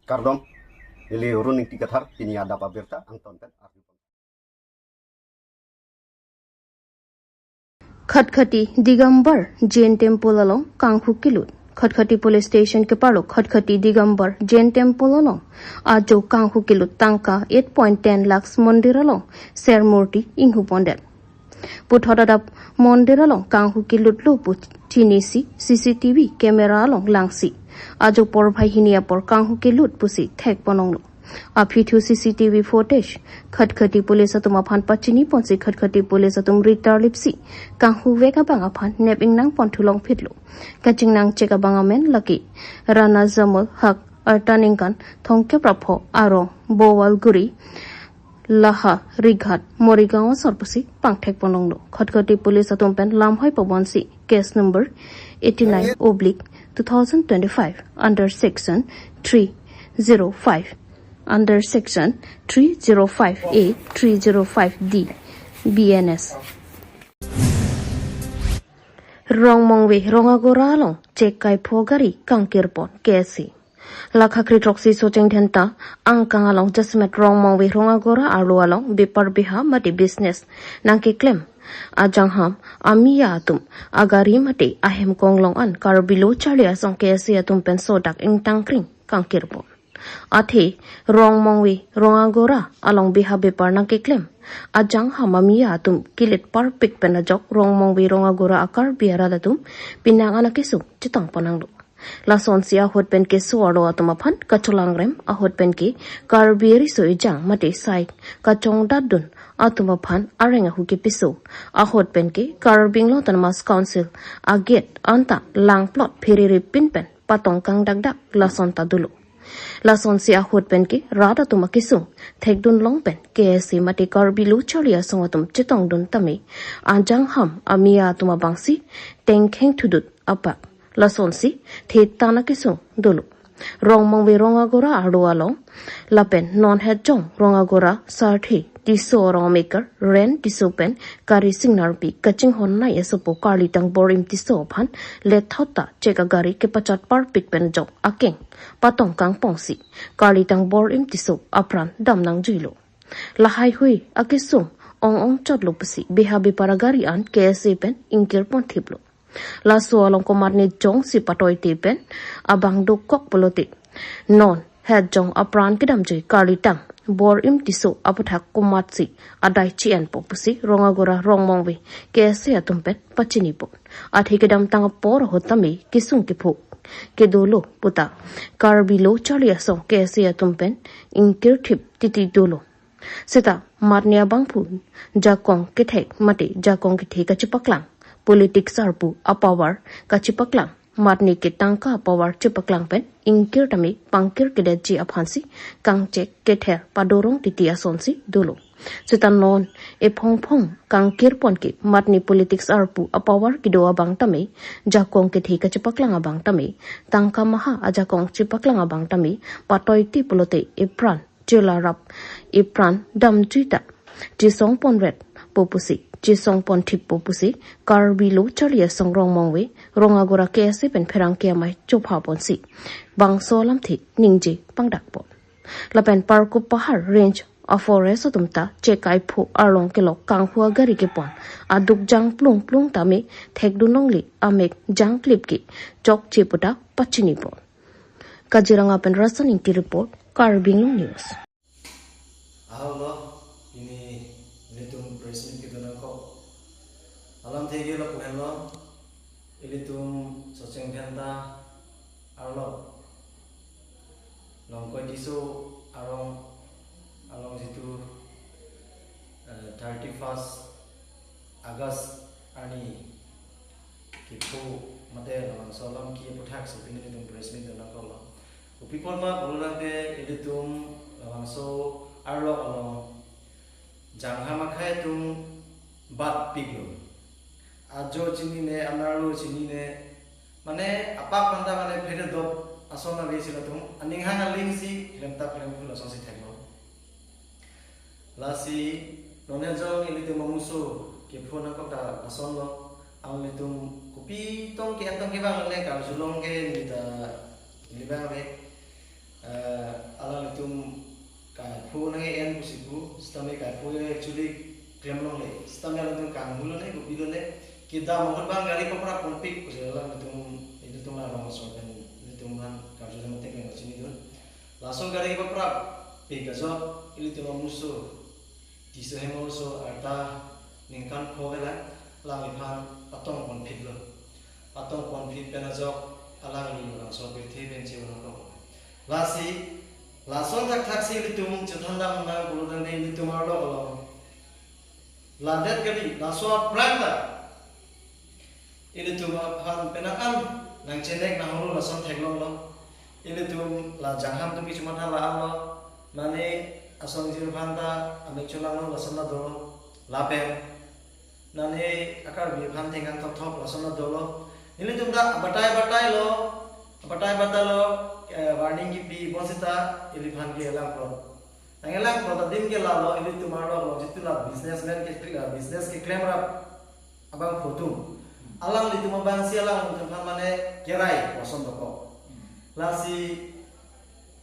Kardom, ili runing tikathar kini ada pabirta angton pen. खटखटी दिगंबर Jain temple along कांखु किलुट खटखटी police station के पारो खटखटी दिगंबर Jain temple along आजो कांखु किलुट तांका 8.10 लाख मंदिर along शेर मूर्ति इंहु पंडेट पुथरदाप मंदिर along कांखु किलुट लुपु चिनीसी सीसीटीवी कैमरा along लांगसी आजो पर भाईहिनिया पर कांखु किलुट पुसी थेक पनोंगलो Apitu CCTV footage खटखटी पुलिस अतुम अफान पचिनी पोंसी खटखटी पुलिस अतुम रिटर लिपसी कांहु वेका बांग अफान नेबिंग नांग पोंथुलोंग फिटलो कचिंग नांग चेका बांग अमेन लकी राना जमल हक अर्टानिंगकान थोंके प्रफो आरो बोवालगुरी लाहा रिघाट मोरिगांव सरपसी पांगथेक पनोंगलो खटखटी पुलिस अतुम पेन लामहाय पबनसी case number 89/2025 under section 305 under section 305A 305D BNS Rong mongwe rongagora long cekai phogari kangkirpon kesi lakha kritroksi socheng thenta angkang along jasmet rong mongwe rongagora alu along bipar biha mati business nangki claim ajang ham amiya atum agari mati ahem konglong an karbilo chalia song kesi atum pen sodak ing tangkring kangkirpon Athe rong mongwe rongagora along biha bepar nang claim ajang hamamiya atum kilit par pik penajok rong mongwe rongagora akar biara datum pinang anakisu chitang pananglo lason sia hot pen ke suaro atum aphan kacholang rem ahot pen ke karbiri so ijang mate sai kachong dadun atum aphan arenga hu ke piso ahot pen ke karbing lo tanmas council aget anta lang plot phiriri pin pen patong kang dagdak lason tadulo Lason si ahot pen ki rada tuma kisung thekdun long pen KSC mati karbi lu chalia songatum chitong dun tami anjang ham amia tuma bangsi tengkheng thudut apa lason si thetana kisung dulu rong mongwe rongagora adu along lapen non het jong rongagora sarthi tiso rong maker ren tiso pen kari singnar pi kaching hon na yesopo karli tang borim tiso phan le thota cheka gari ke pachat par pik pen jok akeng patong kang pongsi karli tang borim tiso apran dam nang juilo lahai hui akisung ong chotlo pasi behabi paragari an KSA pen inkir pon thiplo laso along komarne jong si patoi te pen abang do kok polote non het jong apran kidam joi karli tang bor im tiso apathak kumatsi adai chian popusi rongagora rongmongwe kese atumpet pachini po athikidam tang por hotami kisung kipu kedolo puta karbilo chalia so kese atumpen inkir thip titi dolo seta marnia bangphu jakong kithek mati jakong kithe kachipaklang politics arpu apawar kachipaklang marni ke tangka power chipaklang pen inkir tami pangkir kedaji aphansi kangche kether padorong titia sonsi dolo setan non e phongphong kangkir pon ke marni politics arpu apawar kido abang tami jakong ke thika chipaklang abang tami tangka maha ajakong chipaklang abang tami patoi ti polote ipran chelarap ipran damjuita jisong ponret popusi jisong pon thip popusi karbilo chalia songrong mongwe rongagora kese pen pherang ke mai chopha ponsi bangso lamthi ningje pangdak pon lapen parku pahar range of forest tumta chekai phu arlong kelo kanghua gari ke pon aduk jang plung plung tame thekdunongli amek jang clip ki chok cheputa pachini pon kajiranga pen rasan inti report Karbi Anglong news alam thegi lo kuhen lo ilitum socheng dhenta arlo long koi diso along situ 31st August ani kipu mate long solam ki puthak sipin ilitum press meet na ko lo upikon ma bulante ilitum long so arlo along jangha makhai tum bat piglo ajo chini ne anarlo chini ne mane apa panda mane phede do asona besi latum aning hana lingsi lemta klem phula sosi theklo lasi none jong ili tum muso ke phona ko ta asonlo ang litum kupi tong ke antong ke bang le ka julong ke ni ta libang be alang itum kai phu nange en busiku stame kai phu actually claim long le stame alang itum kang mulo ne gupilo ne kita mohon bang gari kopra konpik alang itum la rong so kan itum han karjo jam tek ne chini dun langsung gari kopra pegazo itum muso disa hemol so arta ningkan phogela lang iphan patong konpik lo patong konflik penajok alang ni orang so bethe ben che orang ko lasi lason tak si litum cethandang nang buludan ni litum arlo lo landet kali laso pranta ini tu han penakan nang cenek nang hulu lason theglong lo ini tu la jangham tu cuma la lo mane asong jir phanta ame chulang lo lason na do lapen nane akar bi phan tengan thop lason na do lo ini tuh dah batai lo warning gibi bosita ini phan ke elang pro tadim ke lalo ini tuh maro lo jitu lah businessman ke business ke claim rap abang foto alang itu mabang si alang untuk phan mane kerai boson doko lasi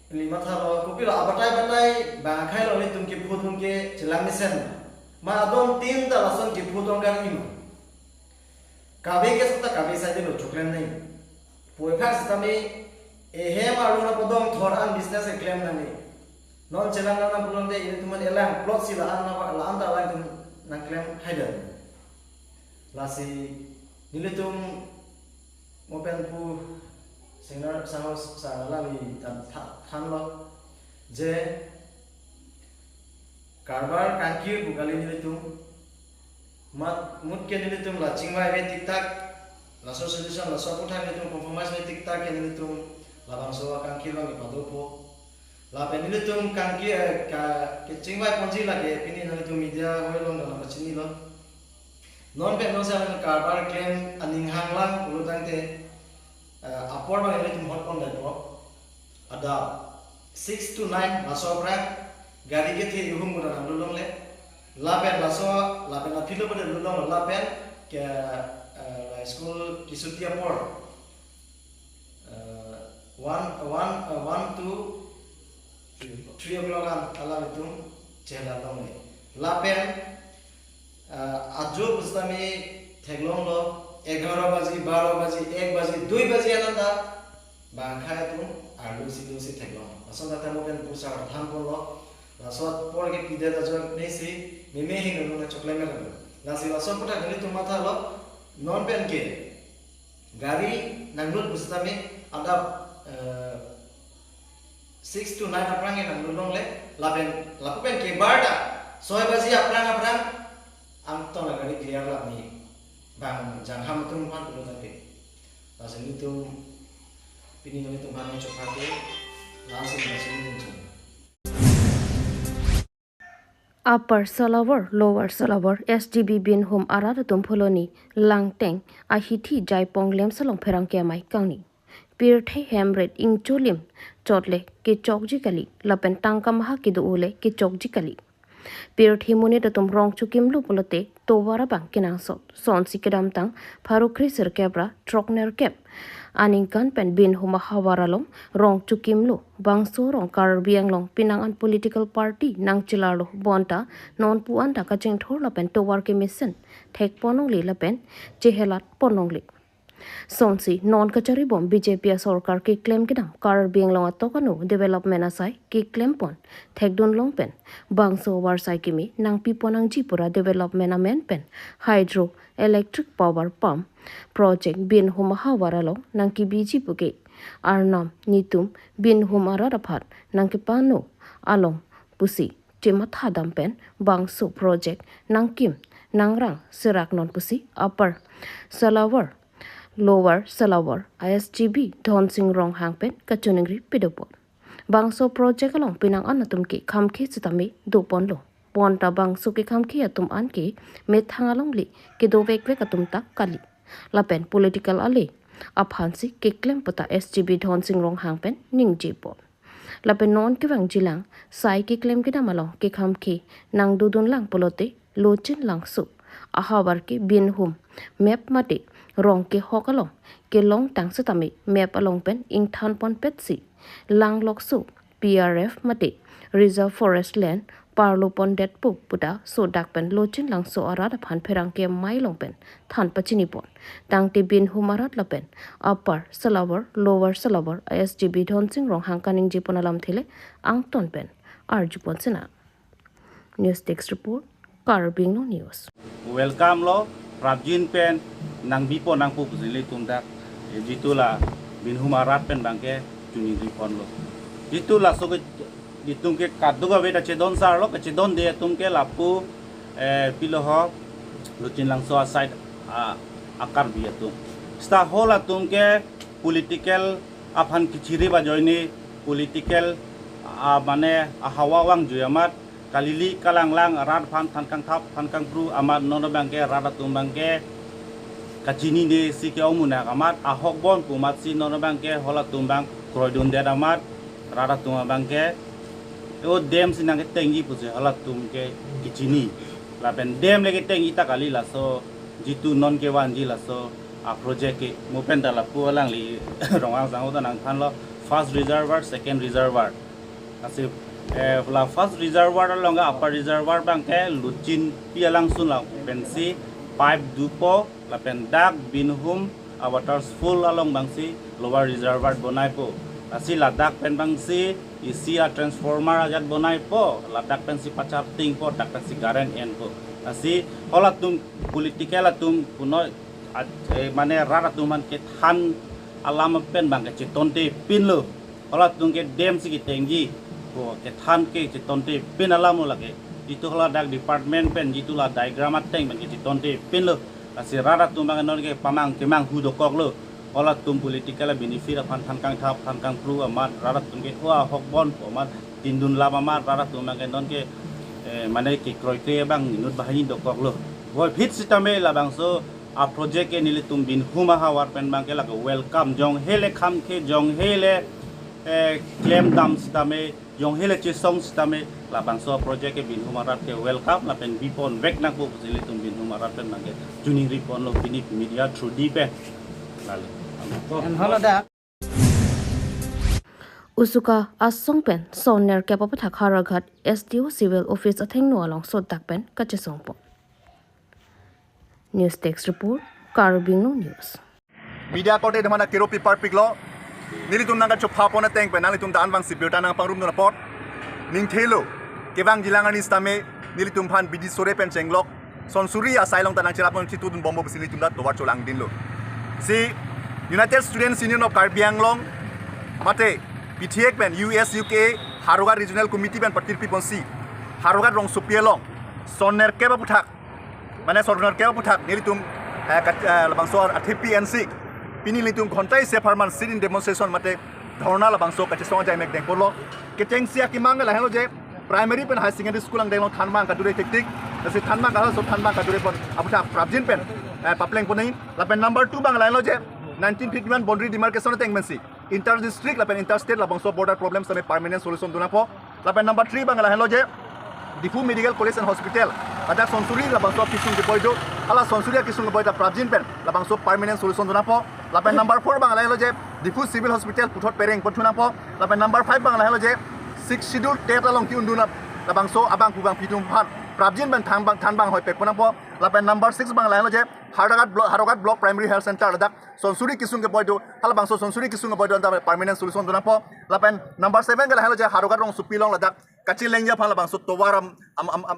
ini matha lo kopi lo batai bangkai lo ini tuh ke foto ke jelang misen ma adon tin da lason ke foto kan ini kabe ke sota kabe sai de lo choklen nai poi phar stame ehem aruna podong thoran business e claim nani non chelang na bulon de ini tuman elang plot sila an anda lang na claim haider lasi nilitum mopen pu singer sahos salami than lo je karbar kankir bugali nilitum mut ke nilitum la chingwai be tiktak laso solution laso puthang nilitum performance be tiktak ke nilitum labang so kangki long ipadopo la be nilitum kangki ke chingwai ponji la ke pini nilitum media hoilong na machini lo non be no sa karbar claim aning hanglang ulutang te apor ba nilitum hot on da pro ada 6 to 9 laso prak gari ke the yuhum guna nulong le lapen lapen apilo pada lulong lapen ke school kisutia por 1 to 3 o'clock alam itu cehla tong lapen ajo bustami theglong lo 11 baji 12 baji 1 baji 2 baji ananda bangkha tu alu si theglong asal kata mopen pusar tham lo lasot por ke pide da jok nesi meme hin no na chokle mer la si lasot puta gani tu matha lo non pen ke gari nangnut bustame ada 6 to 9 aprang e nangnulong le la pen ke barda 6 baji aprang ang to na gari clear la ni bang jangham tum pan tu ta ke la sini tu pini no tu man chokake langsung masih Upper Salavar, Lower Salavar, SGB bin home arada tumpoloni, langteng, ahithi jaipong lem salong perang kiamai kauni. Pirthai hemred ing cholim, chotle ke chokjikali, lapen tangka maha kidu ule ke chokjikali. Pirthai mune datum rong chukim lu polote, towara bang kinang son si kedam tang, paru kriser kebra, trokner kep. Aningkan pen bin huma hawaralong rong chukim lo bangso rong Karbi Anglong pinangan political party nang chilalo bonta non puan ta kacheng thor la pen towar ke mission thek ponong li la pen chehelat ponong li sonsi non kachari bom BJP sarkar ki claim kidam Karbi Anglong atokano development asai ki claim pon thek don long pen bangso war sai kimi nang piponang jipura development amen pen hydro electric power pump project bin huma hawaralo nangki biji puke arnam nitum bin huma raraphat nangki pano along pusi timatha dampen bangso project nangkim nangrang sirak non pusi upper Salavar lower Salavar ISGB Dhon Singh Rong hangpen kachuningri pidopon bangso project along pinang anatum ki khamki sitami dopon lo ponta bangso ki khamki atum anki methangalong li ki do vek atum tak kali lapen political ali aphansi ke claim pata SGB Dhon Singh Rong hangpen ning jipon lapen non ki wang jilang sai ki claim ki damalong ki khamki nang dudun lang polote lochin lang su ahawar ki bin hum map mate rong ki hokalong ke long tang satami map along pen ing than pon petsi langlok su PRF mati reserve forest land parlo pondet puk puda so dakpen lochin lang so arada phan pherang ke mai longpen than pachini pon tangti bin humarat lapen upper salabar lower salabar ISGB dhonsing rong hangkaning jiponalam thile angton pen arjupon sena news text report Karbi Anglong news welcome lo prabjin pen nang bipo nang pu puzili tumdak jitula bin humarat pen bangke juni ripon lo jitula so ditung ke kaduga beta chedon sar lo chedon de tum ke lapu piloho lucin lang so aside akar bi atum sta hola tum ke political aphan kichiri ba joini political mane hawa wang juyamat kalili kalanglang rat phan thankang thap thankang pru amat nono bangke rata tum bangke kachini de sike omuna amat ahok bon pumat si nono bangke hola tum bang kroidun de amat rata tum bangke o dem sinang ke tengi puse hola tum ke kichini la pen dem lege tengi ta kali la so jitu non ke wanji la so a project ke mopen da la pu lang li rongang sang ta nang phan lo first reservoir second reservoir asip la first reservoir longa upper reservoir bang ke lucin pialang sun la pensi pipe dupo la pen dak binhum waters full along bangsi lower reservoir bonai po asi ladak pen bangsi isi transformer ajat bonai po ladak pen si pachap ting po dak pen si garen en po asi hola tum political tum puno mane rara tum man ke than alam pen bang ke chitonte pin lo hola tum ke dem si ki tengi po ke than ke chitonte pin alam lo lage itu hola dak department pen jitu la diagram ateng ban ke chitonte pin lo asi rara tum bang non ke pamang kemang hu dokok lo hola tum political benefit aphan thankang thap thankang pru amat rara tum ke wa hokbon amat tindun lama amat rara tum bang ke non ke mane ki kroite bang nut bahani dokok lo boy fit sitame la bang so a project ke nili tum bin huma hawar pen bang ke la welcome jong hele kham ke jong hele claim dam sitame jong hele che song sitame la bang so project ke bin huma rat ke welcome la pen bipon vek na ko sili tum bin huma rat pen bang ke juni ripon lo pinip media through deep lalu and holoda usuka asong pen soner ke papatha kharagat SDO civil office atheng no along so dak pen kache songpo news text report Karbi Anglong news media kote demana kero paper piglo nilitum nanga chopha pona teng pe nalitum dan bang sibiota nang pangrum no report ning thelo kebang jilangani stame nilitum phan bidi sore pen chenglok sonsuri asailong tanang chirapon chitudun bombo bisilitum da towar cholang dinlo si United Students Union of Karbi Anglong mate PTX pen US UK Harogat Regional Committee pen patirpi ponsi Harogat rong supielong soner keba puthak mane soner keba puthak nilitum labang so athipi NC pini litum khontai se farman sit in demonstration mate dhorna labang so kache song jai mek deng polo keteng sia ki mang la helo je primary pen high secondary school ang deng thanmang ka dure tik nasi thanmang ka so thanmang ka dure pon aputhak prabjin pen papleng ponai la pen number 2 bang la helo je 1951 boundary demarcation teng mensi inter district la pen interstate labang so border problems ame permanent solution duna po la pen number 3 bang la helo je Difu Medical College and Hospital ada sonsuri labang so kisung ke boydo ala sonsuri kisung ke boyda prabjin pen labang so permanent solution duna po la pen number 4 bang la helo je Difu Civil Hospital puthot pereng pothuna po la pen number 5 bang la helo je 6 schedule tet along ki unduna labang so abang kubang pitum phan prabjin ben thanbang hoi pe pona po la pen number 6 bang la helo je Harogat block primary health center dak sonsuri kisung ke boydo ala bang so sonsuri kisung ke boydo anda permanent solution duna po la pen number 7 ga la helo je Harogat rong supilong ladak kacil lengja phala bang so towaram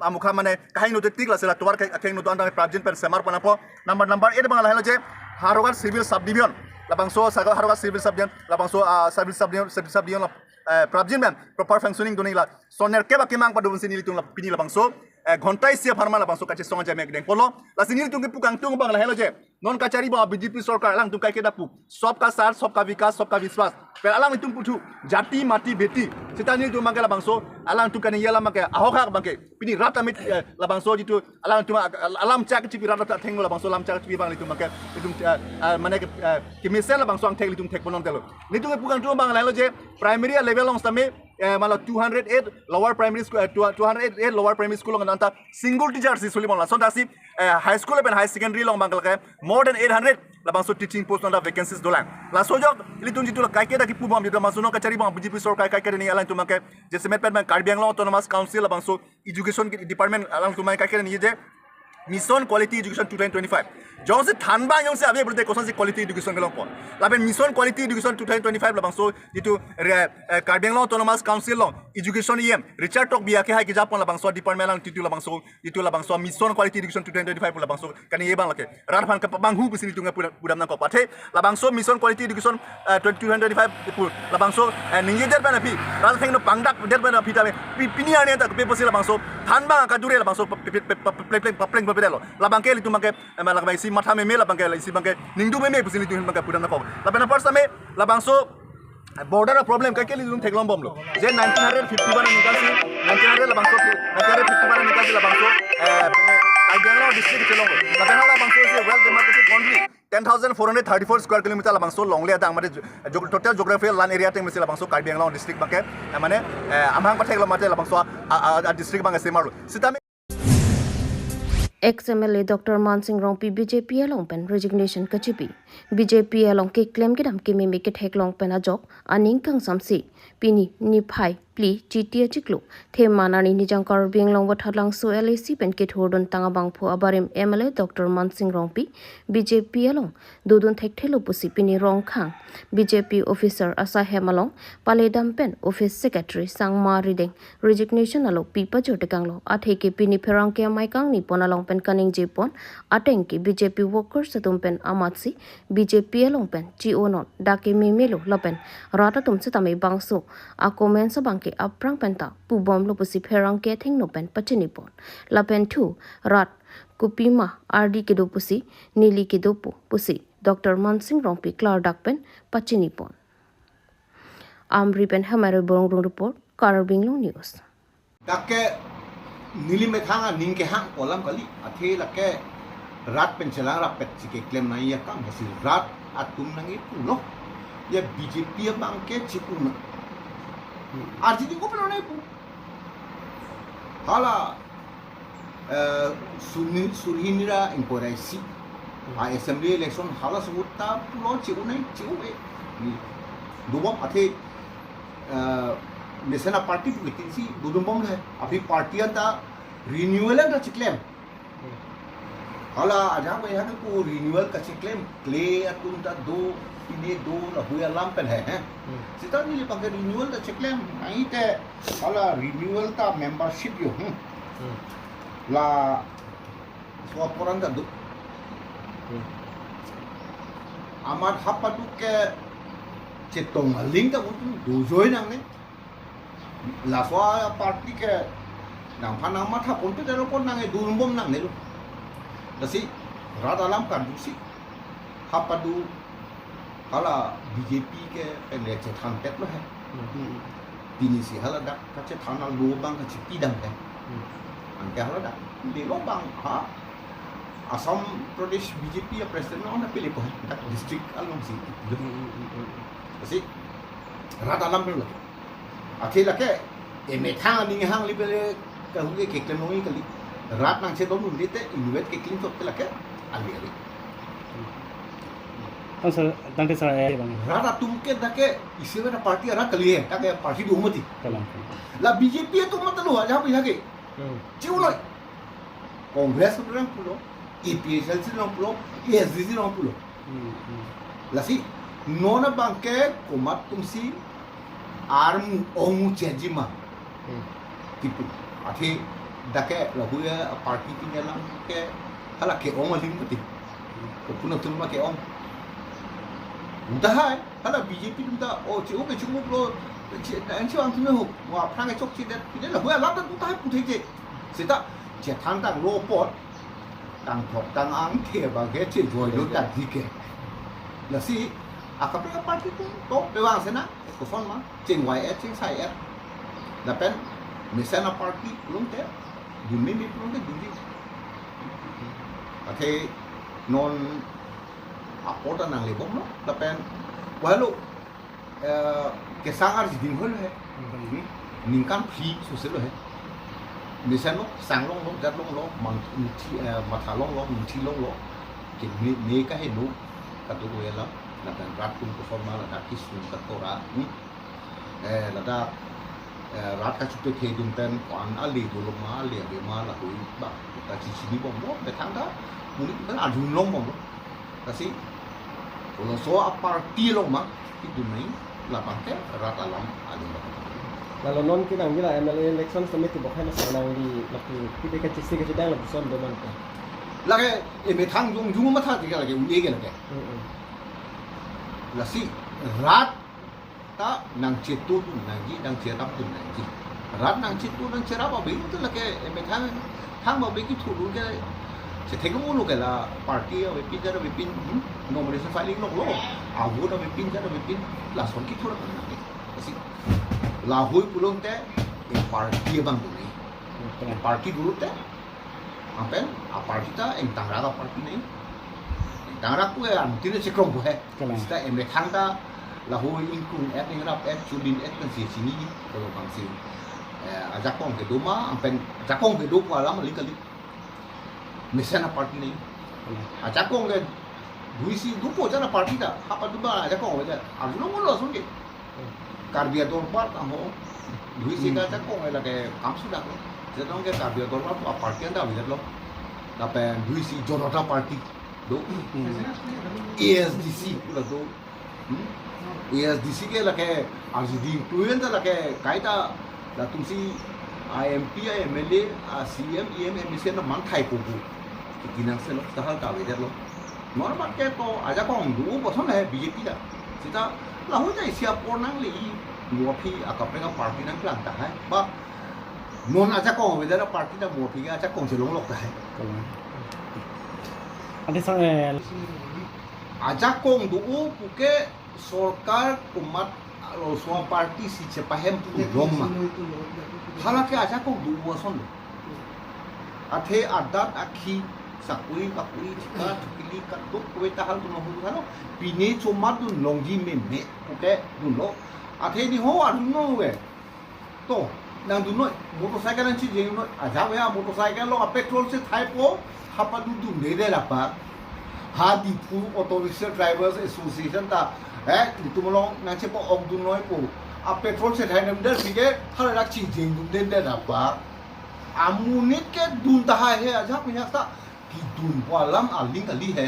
amukha mane kahin no tik la sela towar kahin no anda prabjin per semar pona po number 8 bang la helo je Harogat civil subdivision labang so Harogat civil subdivision labang so civil subdivision prabjin ben proper functioning doni la soner keba kimang padun sini litung la pini labang so घंटाई से फरमा ला बांसो काचे सोंगा जामे एकदम पोलो लासिनी तुंगे पुकांग तुंग बांग ला हेलो जे नॉन कचहरी बा बीजेपी सरकार अलांग तुम काके दापु सबका साथ सबका विकास सबका विश्वास पर अलांग तुम पुथु जाति माटी बेटी सितानी तुम मांगे ला बांसो अलांग तुम कने येला मांगे ahoka बांगे पिनी रात अमित ला बांसो जितु अलांग तुम अलाम चाक चिपि रात थेंग ला बांसो लाम चाक चिपि बांग तुम मांगे तुम माने कि मिसेल ला बांसो आंग थेग तुम थेग बनन देलो नि तुंगे पुकांग तुंग बांग ला हेलो जे प्राइमरी लेवल लंग समे malah 208 lower primary school 208 lower primary school long nanta single teacher si suli bon la so dasi high school and high secondary long bangkal ke more than 800 labang so teaching post nanta vacancies dolang la so jok litun jitu kai ke da ki pubam jitu masuno kachari bang BJP sarkar kai ke ni alang tumake je cement pen Karbi Anglong autonomous council labang so education department alang tumai kai ke ni je mission quality education 2025 jong se thanba yong se abe burde kosan se quality education gelong pon laben mission quality education 2025 labang so jitu Karbi Anglong autonomous council long education Richard Tok biya ke hai ki japon labang so department lang titu labang so mission quality education 2025 labang so kani ye bang lake rar phan ka bang hu bisini tunga pudam nang ko pathe labang so mission quality education 2025 pur labang so ninge der bana pi ral theng no pangdak der bana pi ta pini ane ta pe posi labang so thanba ka dure labang so pleng bedelo labang ke litu mangke malak bai si matha me labang ke si bangke ningdu me pusini tu bangke pudam na ko labana first ame labang so border problem kai ke litu theklom bomlo je 1951 nikasi 1900 labang so 1951 nikasi labang so Karbi district chelong labang labang so is a well demarcated boundary 10,434 square kilometer labang so long le dang mate total geographical land area teng mesi labang so Karbi Anglong district bangke mane amhang pathek mate labang so district bangke semaru sitame XMLA Dr. Mansingh Rongpi BJP along pen resignation kachipi BJP along ke claim kidam ke me ke thek long pen ajok aning kang samsi pini ni phai pli chitia chiklo the manani ni jang Karbi Anglong wathalang so LAC pen ke thodon tanga bangpho abarim MLA Dr. Mansingh Rongpi BJP along dudun thek thelo pusi pini rong khang BJP officer asa hemalong paledam pen office secretary sangma rideng resignation alo pipa jotekanglo athe ke pini pherang ke maikang ni ponalong pen kaning jepon ateng ke BJP workers satum pen amatsi BJP along pen GO not dake memelo lapen rata tumse tame bangso a comment sa bangke aprang penta pu bom lo pusi pherang ke thing no pen pachini pon lapen thu rat kupima RD ke do pusi nili ke do pusi Dr. Mansingh Rongpi klar dak pen pachini pon amri pen hamare borong report Karbi Anglong news dake nili me thanga ning ke hang kolam kali athe lake rat pen chela rap pet ke claim na ya kam hasi rat atum nangi puno ya BJP bang ke chipuna RJD ko pano nai pu hala surhinira inquiry si a assembly election hala subutta pulo chiu nai chiu e dubom athe Nesena party bikin si dudum है अभी पार्टियां ता रिन्यूअल का चिक्लेम हाला आजा को यहाँ को रिन्यूअल का चिक्लेम क्ले अतुम ता दो इन्हें दो लहुया लंपन है सिता नहीं पंगे रिन्यूअल का चिक्लेम नहीं ते हाला रिन्यूअल ता मेंबरशिप यो ला स्वापरन ता दो आमार हापा दु के चेतों लिंक ता वो दो जोई नंगे la soa party ke nang phanang ma tha ponte de ro pon nang e dun bom nang ne lu da si rada lam kan du si hapadu hala BJP ke pen le che thang tet lo hai bini si hala da ka che thang na lo bang ka chi pi dang te an ke hala da le lo bang ha Assam Pradesh BJP ya president na pele ko da district along si da si rada lam lo akhir lake me thang ni hang libele ka huge ke klemoi kali rat nang che dom lite invite ke clean top lake ali ali sir dante sir ay bang rata tumke dake isebe na party ara kali hai take party di umati la BJP to matalo aja pe jage chiu noi congress program pulo EPSL si long pulo ESDC long pulo la si nona banke komat tumsi arm omu chejima tipu athi dake lahuya party kinela ke hala ke om aling mati ko puno tulma ke om udahai hala BJP nda o che o ke chumu lo che an chi ang tume ho wa phang ke chok chi de pide lahuya lam da udahai pu thei je sita che thang tang ro pot tang thok tang ang the ba ke che joy lo ta dike la si akapre party to pe wang sena ko fon ma ching YS ching sai er da pen mesena party lung te du me lung te du di athe non apota nang le bom no da pen walo kesangar di ding hol he ningkan phi sosial he misalnya sanglong lo jatlong lo mathalong lo muntilong lo ke mereka he no katu ko yala ladan ratun performa ladan kisun katora ladan rat ka chupe ke dum pen kwan ali dulu ma ali be ma la hui ba ta chi chi bom bo be thang da muni kan adun long bom kasi kalau so a party long ma itu nai la pangke rat alam adun ba Lalu non kita nggila MLA election summit itu bukan senang di lagi kita kecil kecil dah lebih son deman tu. lagi me thang jung ma tha ke lagi uni ke lagi la si rat ta nang citu nang ji nang cerap tu nang ji rat nang citu nang cerap ba be tu lagi me thang ba be ki thu lu ke se theng mu lu ke la party be pin ja be pin nomination filing lo awu da be pin ja be pin la son ki thu ra si la hui pulong te e party bang tu ni party dulu te apa a party ta en tangra da party ni tangra ku an tin se krong bu he sta em le thang ta la hui including at ni rap at chulin at kan si sini kalau bang si a jakong ke duma ampen jakong ke do kwa lam li kali mesena party ni a jakong ke duisi du po jana party ta apa du ba jakong we a no mo lo sun ke Karbi Anglong part amo duisi ka jakong la ke kam su da ko jadong ke Karbi Anglong part a party anda we lo la pen duisi jonota party do ASDC la do ASDC ke la ke RGD tuyen la ke kaita la tumsi IMP MLA CM EM MBC na man thai ko bu kinang se lo tahal ka we lo normal ke to aja kong du bo thon hai BJP da sita la ho jai sia pornang le mo phi akapre ka party nang plan ta hai ba non aja kong we da party da mo phi ga aja kong se long lok ta hai Ada soal aja kong du puke sorkar umat lo so party si cepahem pu roma halake aja kong du bo son athe adat akhi sakui bakui chika chukili katuk kwe tahal tu nohu halo pine chomat tu longji me puke du lo athe ni ho adu no we to nang du no motorcycle nan chi jeng no aja we motorcycle lo petrol se thai po hapa du ne de la pa ha di pu auto rickshaw drivers association ta itu melong nang cepo ok du noi po a petrol se thai nam der sige hal rak chi jeng du den de la pa amunit ke dun ta hai he aja punya ta ki dun walam aling ali he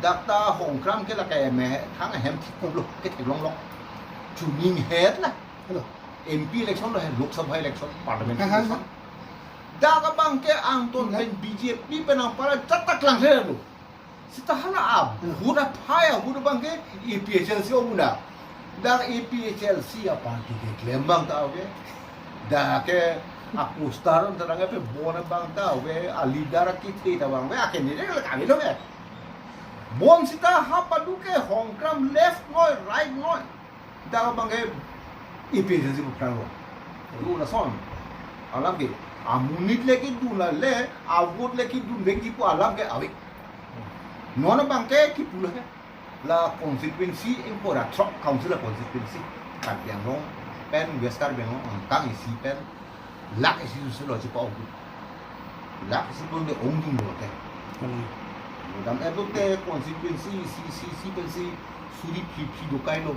dakta hongkram ke la ke me thang hem thi ko lo ke long long chuning het la hello MP election lo he lok sabha election parliament election da ka bang ke ang ton pen BJP penang para tatak lang he lo sita hala ab huda phaya huda bang ke EPHLC omuna da EPHLC a party ke klembang ta oke da ke aku staron terangnya pe bona bang ta we alidara kiti ta bang we aken ni le kami lo we bon sita hapa duke hongkram left noi right noi da bang ke ipin si bukan lo lu na son alam ke amunit leki du la le avut leki du leki po alam ke awi nona bang ke ki pula ke la constituency impora trop council la constituency Karbi Anglong pen West Karbi Anglong kang isi pen lak isi su lo ci pa ogu lak isi pun de ong ding lo ke dam e do te constituency si pen si suri pi do kai lo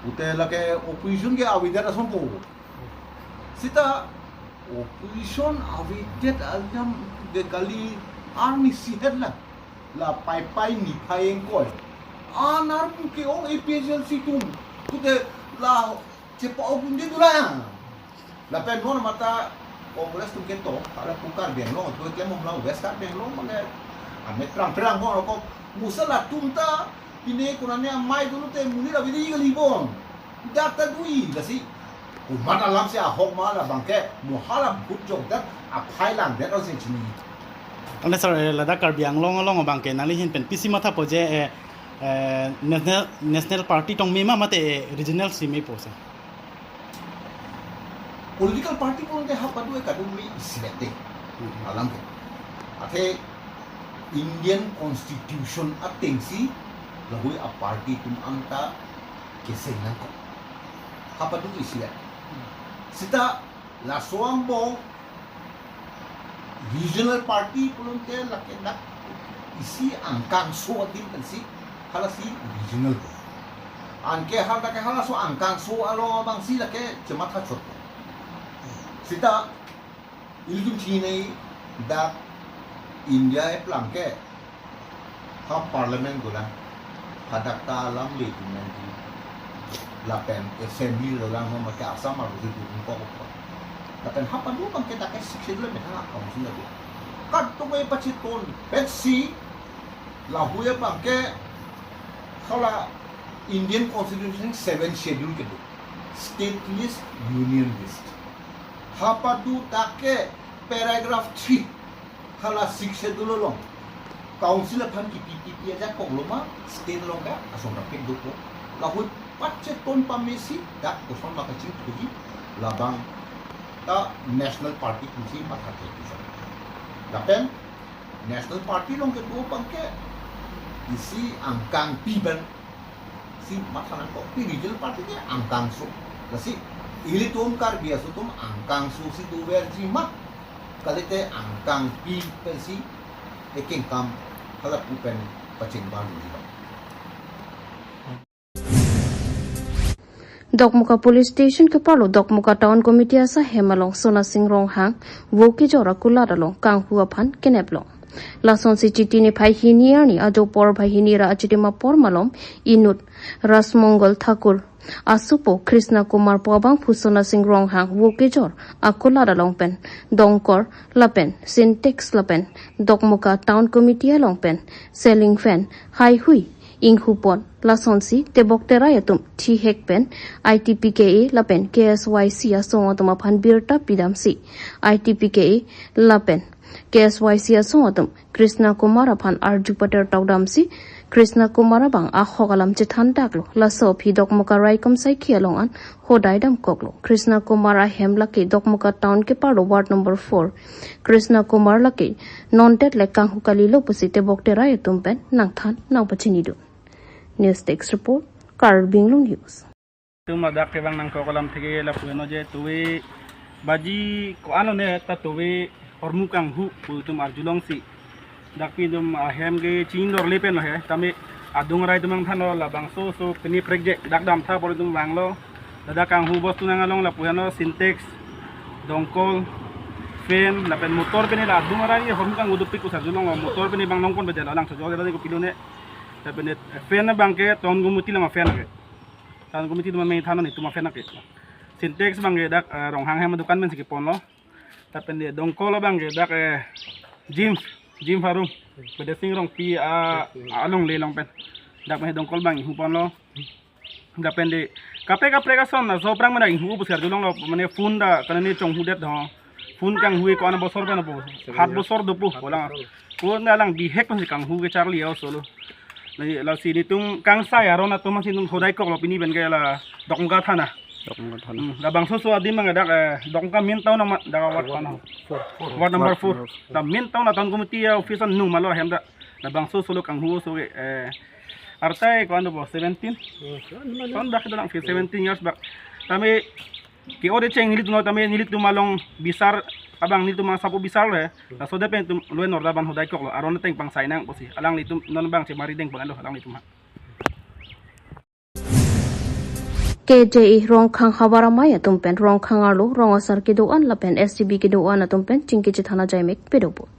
ute la ke opposition ke awidar ason po sita opposition awidet aljam de kali army sihat la pai ni phaeng koi anar pu ke ong APHLC tum ute la cepa ogun di dula la pen non mata kongres tum kento ala pukar bien lo tu ke mom la west kat bien lo mane ame tram ko musala tumta pine kunane mai dulu te muni la vidi gali bon data dui la si umat alam se ahok ma la bangke muhala bujok dat a phailang dat asin chini Anda soal lada Karbi Anglong abang ke nali hin pen pisi mata poje national party tong mema mate regional simi posa political party pun ke hapa dua kadu mi islete alam ke ate Indian constitution atengsi lahui a party tum angta keseng nangko hapa tu isi sita la soang bong regional party pulun te lakenak isi angkang so din pensi halasi regional anke hal ke halaso angkang so alo bang si lake cemata chot sita iljum chinai da India e plangke ha parliament gola hadakta alam le tumenji la pen assembly la mo maka asam ar du ko ko la pen ha panu bang ke take sikse le me ha ko sin la kat to me pachi ton pexi la huye bang ke khala Indian Constitution 7 schedule ke state list union list ha padu take paragraph 3 khala 6 schedule long council of ki PPP aja kok loma state longa asong rapid doko lahut patche ton pamesi dak koson makacing tuji labang ta national party kunci mathate tuja dapen national party long ke do pangke isi angkang piban si mathanan ko pi regional party ke angkang su lasi ili tum kar biasu tum angkang su si tu verji mak kalite angkang pi pensi eking kam halap upen pacing balu juga. Dokmuka Police Station ke Palu Dokmuka Town Committee asa Hemalong Sona Sing Ronghang Woki Jora Kuladalong Kang Huapan Keneblong Lason si Chitini Pai Hiniani Ajo Por Pai Hinira Achitima Por Malom Inut Rasmongol Thakur Asupo Krishna Kumar Pobang Pusona Sing Ronghang Woki Jor Akuladalong Pen Dongkor Lapen Syntax Lapen Dokmuka Town Committee along pen Selling Fan Hai Hui Inghupon Lasonsi Tebok Terayatum T Hekpen ITPKA Lapen KSYC Asong Atomapan Birta Pidamsi ITPKA Lapen KSYC Asong Atom Krishna Kumarapan Arjupater Taudamsi Krishna Kumarabang Ahogalam Chitan Daglo Laso Pi Dokmuka Raikom Saiki Alongan Hodaidam Koklo Krishna Kumara Hemlaki Dokmuka Town Keparo Ward number 4 Krishna Kumar Laki Non-Ted Lekang Hukali Lopusi Tebok Terayatum Pen Nangthan Naupachinidu News Text Report, Karbi Anglong News. Tumadak kebang nang kokolam tige la pueno je tuwe baji ko ano ne ta tuwe hormukang hu putum arjulong si dakpi dum ahem ge chindor lepen he tami adung rai tumang thano la bangso so pini project dakdam tha bor dum banglo dadakang hu bostu nang along la pueno syntax dongkol fen la pen motor pini la adung rai hormukang udupik ku sarjulong motor pini bang nongkon bejal alang so jogel ko pilune tapi fan na bangke tahun gumuti lama fan ke tahun gumuti tu mamai thano ni tu ma fan ke syntax bangke dak ronghang hem dukan men sikipon lo tapi ni dongkol bangke dak gym farum pada sing rong pi along le long pen dak me dongkol bang hupon lo dak pen de kape ka son na so prang mana hu bu ser julong lo mane phun da kanani chong hu det do phun kang hui ko ana bosor pen bo hat bosor do pu bolang ko na lang bi hek pan kang hu ke charlie o solo la sini tung kang saya rona tu masih tung hodai kok lo pini ben la dokngka thana la bang so adim mang dak dokngka min taw na dak ward number 4 la min taw na tan komiti office nu malo hem da la bang so solo kang hu so artai ko ando bo 17 kon dak dalang 17 years back tami ki ode cheng nilit no tami nilit tumalong bisar abang nito mga sapo bisar le so depend tum luen orda ban hodai kok lo aron teng pang sainang posi alang nitum non bang si marideng pang ando alang nitum KJE Rongkhang Hawaramaya tumpen Rongkhang Arlo Rongasar Kidoan Lapen STB Kidoan tumpen Chingki Chithana Jaimek Pedopo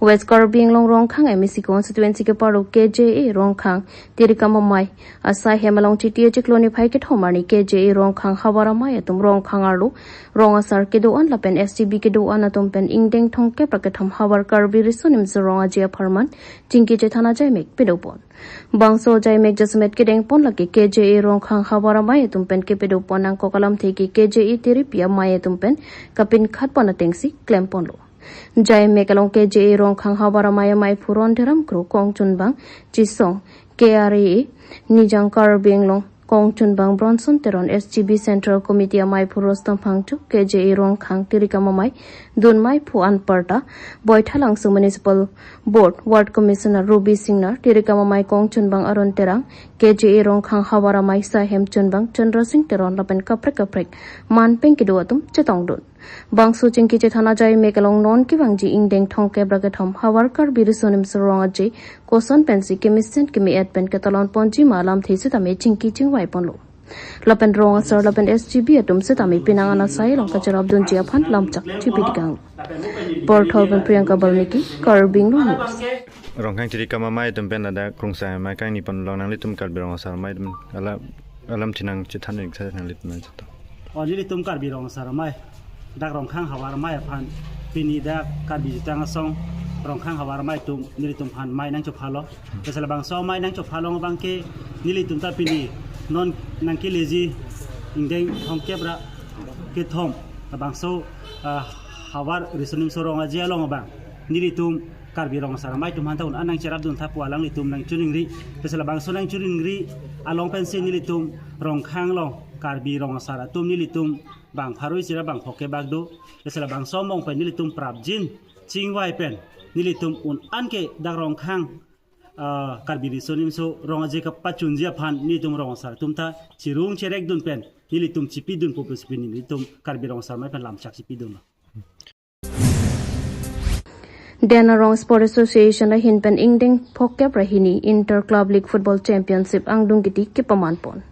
West Karbi Anglong Rongkhang MEC constituency ke paro KJE Rongkhang Tirikamamai Asai Hemalong Chitia Chikloni Phaikit Homani KJE Rongkhang Hawaramaya tum Rongkhang Arlo Rongasar Kidoan Lapen STB Kidoan tumpen Ingdeng Thongke Prakatham Hawar Karbi Risunim Zoronga Jia Pharman Chingki Chithana Jaimek Pedopon Bangso Jaimek Jasmet Kideng Pon Laki KJE Rongkhang Hawaramaya tumpen ke Pedopon ang kokalam theki KJE Tiripia Maya tumpen kapin khatpana tengsi klempon lo Jai mekalong KJE Rongkhang Hawaramaya mai puron deram kru kong chunbang chisong KRA Nijang Karbi Anglong Kong Chunbang Bronson Teron SGB Central Committee Amai Purostam Pangchu KJE Rong Khang Tirika Mamai Dun Mai Pu Anparta Boy Thalangsu Municipal Board Ward Commissioner Ruby Singner Tirika Mamai Kong Chunbang Aron Terang KJE Rong Khang Hawara Mai Sahem Chunbang Chandra Singh Teron Lapen Kaprek Man Peng Kiduatum Chetong Dun Bangsu Chingki Chethana Jai Mekalong Non Kivangji Ingdeng Thongke Bragathom Hawarkar Birisonim Surongaji Koson Pensi Kimisent Kimi Edpen Katalon Ponji Malam Thesitame Chingki Chingwai Ponlo Lapen Ronga Sir Lapen SGB Atum Sitami Pinangana Sai Long Kacharab Dun Jiaphan Lamchak Chipitigang Port Holben Priyanka Balniki Karbi Anglong News Rongkang Tirika Mamai Tumpen ada Krungsa Makai Nipon Long Litum Karbi Rong Sarmai Alam Tinang Chitan Nang Litum Only Tum Karbi Rong Saramai Dak Rong Khang Hawaramai Pan Pini Dak Karbi Tang Song Rong Khang Hawaramai Tum Nilitum Han Mai Nang Chopalo Kesalabang So Mai Nang Chopalo Bangke Nilitum Tapini Non Nangki Lezi Indeng Hongkebra Kithom Abang So Hawar Risonim Sorong Ajia Long Abang Nilitum Karbi Rong Saramai Tum Hantaun Anang Cerab Dun Tapu Alang Litum Nang Churingri Kesalabang So Nang Churingri Along Pensi Nilitum Rong Khang Long Karbi Rong Saratum Nilitum Bang Harui Sira Bang Hoke Bagdo Kesalabang So Mong Pen Nilitum Prabjin Chingwai Pen Nilitum Un Anke Dak Rong Khang Karbi Risonim So Rong Aje Kapachun Jiaphan Nilitum Rong Saratum Ta Chirung Cherek Dun Pen Nilitum Chipi Dun Popus Pen Nilitum Karbi Rong Saramai Pen Lamchak Chipi Dun Denarong Sport Association la hinpen ingdeng Phokep Rahini Inter Club League Football Championship Angdung Giti Kipamanpon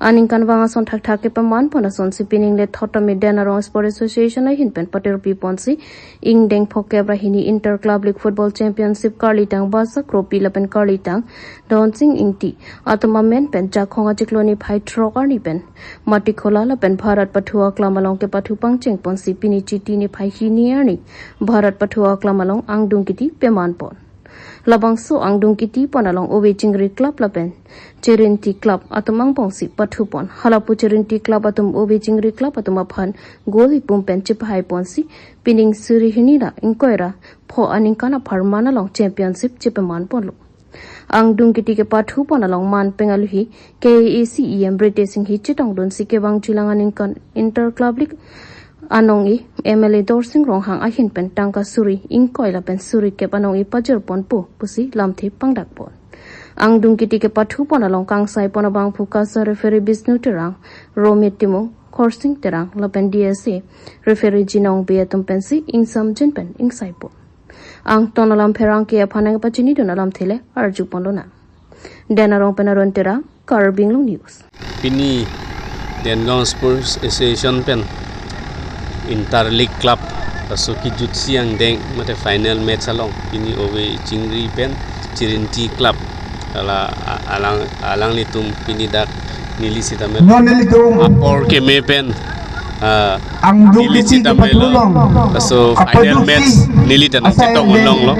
Aning kanwanga son thak thak Kipamanpon ason sipining le thotami Denarong Sport Association la hinpen patir piponsi ingdeng Phokep Rahini Inter Club League Football Championship Karlitang Basa Kropi lapen Karlitang Donsing Ingti atuma men pen jakhonga chikloni phai trokarni pen Matikhola lapen Bharat Pathua Klamalong ke pathu pangcheng pon sipini chiti ni phai hiniani Bharat Pathua Klamalong Angdung Kiti Pemanpon Labangso Angdung Kiti Ponalong Owe Chingri Club Lapen Cherinti Club Atumang Pongsi Pathupon Halapu Cherinti Club Atum Owe Chingri Club Atumaphan Goli Pumpen Chipai Ponsi Pining Suri Hinida Inkoira Po Aninkana Parmana Long Championship Chipaman Ponlo Angdung Kiti ke Pathu Ponalong Man Pengaluhi KACEM British Hi Chitong Don Sikewang Chilangan Inkan Inter Club League Anong I MLA Dorsing Rong Hang Ahin Pen Tangka Suri Inkoila Pen Suri Kep Anong I Pajer Pon Po Pusi Lamthi Pangdak Pon Angdung Kiti ke Pathu Ponalong Kangsai Ponabang Pukasa Referee Bisnu Terang Romit Timo Korsing Terang Lapen DSA Referee Jinong Beatum Pensi Ingsam Jinpen Ingsai Pon Ang Tonalam Perang Kia Panang Pachini Donalam Thile Arju Ponlona Denarong Penaron Terang Karbi Anglong News Pini Denarong Sports Association Pen Inter League Club Pasuki Jutsi yang deng mate final match along ini Owe Chingri Pen Chirinti Club alang litum pini dak nili sitamel apor keme pen nili sitamel so final match nili dan cetong ulong lo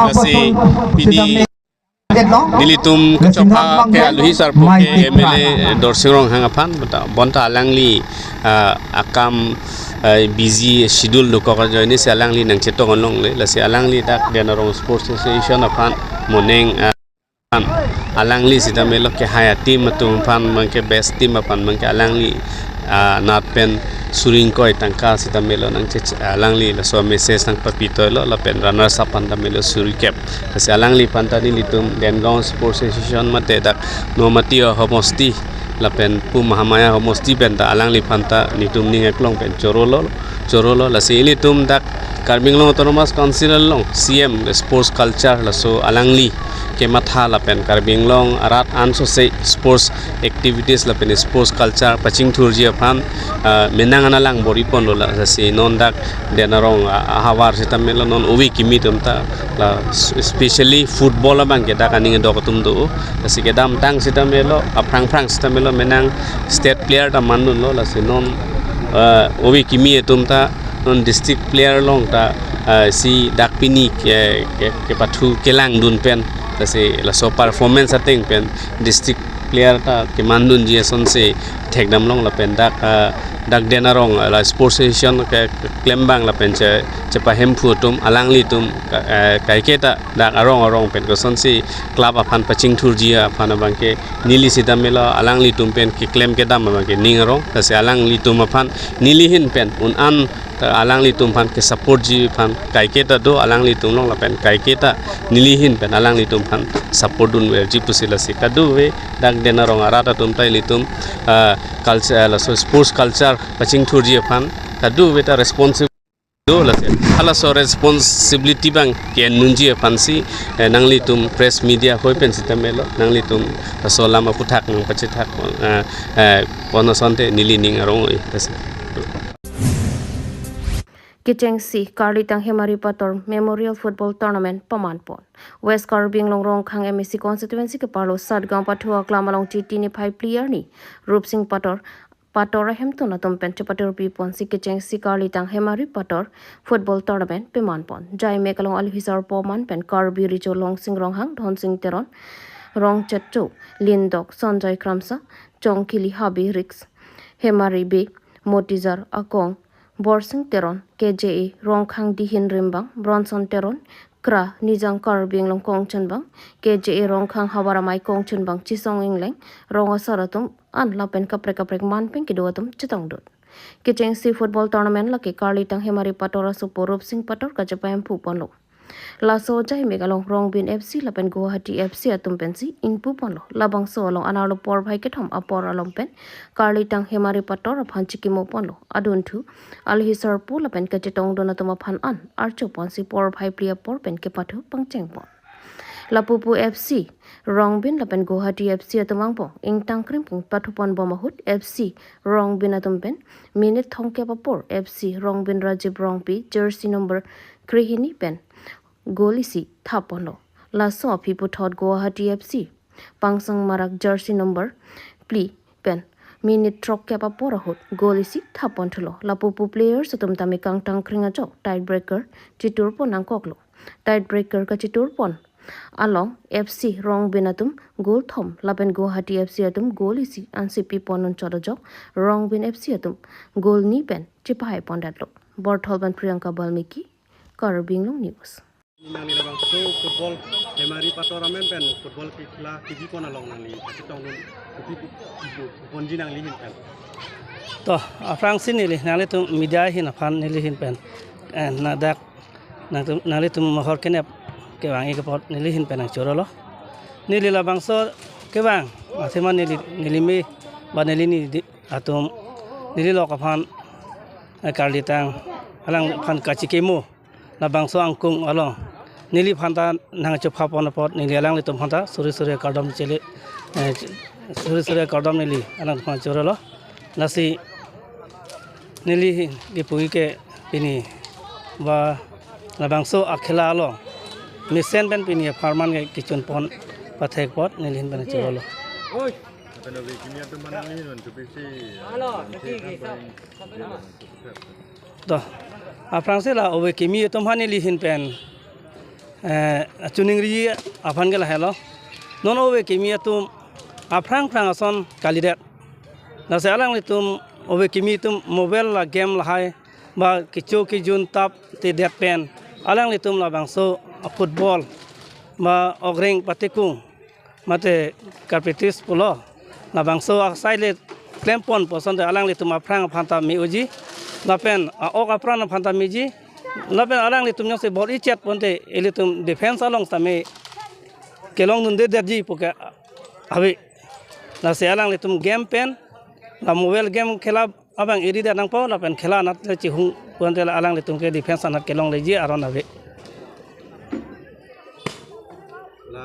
kasi pini nilitum kecoka ke aluhi sarpo ke MLA Dorsirong hangapan bonta alang li akam busy schedule luka kerja ini si alang li nang cetong olong le si alang li dak Denarong Sports Association apan moneng alang li sita melok ke haya team atum pan mangke best team apan mangke alang li nat pen suring koi tangka sita melo nang alang li la so message nang papito lo la pen runners up panda melo suri cap si alang li pantani litum Denarong Sports Association mate dak no matio homosti lapen pu mahamaya homosti benta alang li panta nitum ning eklong pen chorolo la se litum dak Karbi Anglong Autonomous Council long CM sports culture la so alang li ke matha lapen Karbi Anglong arat anso se sports activities lapen sports culture paching thurji aphan menangana lang bori pon la se non dak Denarong hawar sitamelo non uwi kimitum ta la especially football bang ke dak aning dokatum do se ke dam tang sitamelo aprang sitamelo menang state player ta manun lo la se non uwi kimi etum ta non district player long ta si dakpini ke pathu kelang dun pen la so performance ating pen district player ta ke mandun ji son se thekdam long la pen dak denarong la sports station ke klembang la pen che pa hem phutum alangli tum kai keta dak arong pen ko sonsi club aphan paching thurji aphan bangke nili sitamela alangli tum pen ki klem ke dam bangke ningarong ta se alangli tum aphan nili hin pen un an alangli tum phan ke support ji phan kai keta do alangli tum long la pen kai keta nili hin pen alangli tum phan support dun wer ji pusila si kadu we dak denarong arata tum tai litum culture la so sports culture paching thurji aphan kadu we ta responsible hala so responsibility bang ke nunji fansi nangli tum press media hoi pen sitamelo nangli tum so lama puthak nang pachithak kono sonte nili ning arong oi tase Kitcheng si Karli Tang Hemari Pator Memorial Football Tournament Pamanpon West Karbi Anglong Rong Khang MSC constituency ke parlo Sadgaon Pathua Klamalong T ni 5 player ni Rup Singh Pator hem to na pen chapator pi pon si Kitcheng si Karli Tang Hemari Pator Football Tournament Pamanpon Jai Mekalong Alhisar Poman pen Karbi Richo Long Sing Rong Hang Dhon Sing Teron Rong Chatcho Lindok Sanjay Kramsa Chongkili Habi Rix Hemari Be Motizar Akong Borsing Teron, KJE, Rongkhang Dihin Rimbang, Bronson Teron, Kra, Nijang Karbi Anglong Kong Chenbang, KJE Rongkhang Hawaramai Kong Chenbang, Chisong Ingleng, Ronga Saratum, An Lapen Kaprek Manpeng Kiduatum, Chitongdut. Kitcheng si football tournament laki Karli Tang Hemari Patora Suporup Sing Pator Kajapayam Puponlo. Laso Jai Megalong Rongbin FC Lapen Guwahati FC Atum Pensi in Puponlo. Labang so along Analo Por Bhaiketom Apor Along Pen, Karli Tang Hemari Patora Panchikimo Ponlo. Aduntu, Alhisar Pu Lapen Kachitong Donatuma Pan An, Archo Ponsi Por Bhai Plia Por Pen Kepatu Pangcheng Pon. Lapupu FC, Rongbin Lapen Guwahati FC Atumangpo, Ing Tangkrim Pung Patupon Bomahut FC, Rongbin Atumpen, Minute Thongkepapor FC, Rongbin Rajib Rongpi, Jersey number Krihini Pen. Golisi Thapono Laso Pipu Thod Guwahati FC Pangsang Marak jersey number Pli Pen Minute Trok Kepa Porahut Golisi Thapontolo Lapupu players Satum Tamikang Tangkringa Jok Tiebreaker Chiturpon Angkoklo Tiebreaker ka Chiturpon Along FC Rong Binatum Goal Thom Lapen Guwahati FC Atum Golisi Ansipi Ponon Chodojok Rong Bin FC Atum Goal Ni Pen Chipai Pondatlo Bortholban Priyanka Balmiki Karbi Anglong News Nang nila bang so football Hemari Patoramen pen football kila TV ko na long nang li kasi tong nun ponji nang lihin pen to afrang sin nili nang litum media hin afan nilihin pen na dak nang litum mahor kenep ke bang ikapot nilihin pen ang chorolo nili la bang so ke bang aseman nili me ba nili ni atum nili lo kaphan Karli Tang alang phan kachikemo na bangso angkung along nili phanta nang chopha ponapot nili alang litum phanta suri kardom chele suri kardom nili alang phanta chorolo nasi nili di pui ke pini ba na bangso akhela along misen ben pini farman ke kichun pon pathek pot nili hin ben chorolo oi to Afrangse la owe kimi tomhani lihin pen tuning ri afan gela hello non owe kimi tum afrang ason kalidet na se alang litum owe kimi tum mobile la game la hai ba kicho ki jun tap te det pen alang litum la bangso football ba ogreng patekung mate carpetis pulo la bangso aksailet klempon poson de alang litum afrang phanta mi uji lapen ok apran phanta miji lapen arang litum nyose bor ichat ponte elitum defense along same kelong nun de derji poka abe la se arang litum game pen la mobile game khela abang eri da nang po lapen khela nat le chi hung ponte la arang litum ke defense anat kelong leji aron abe la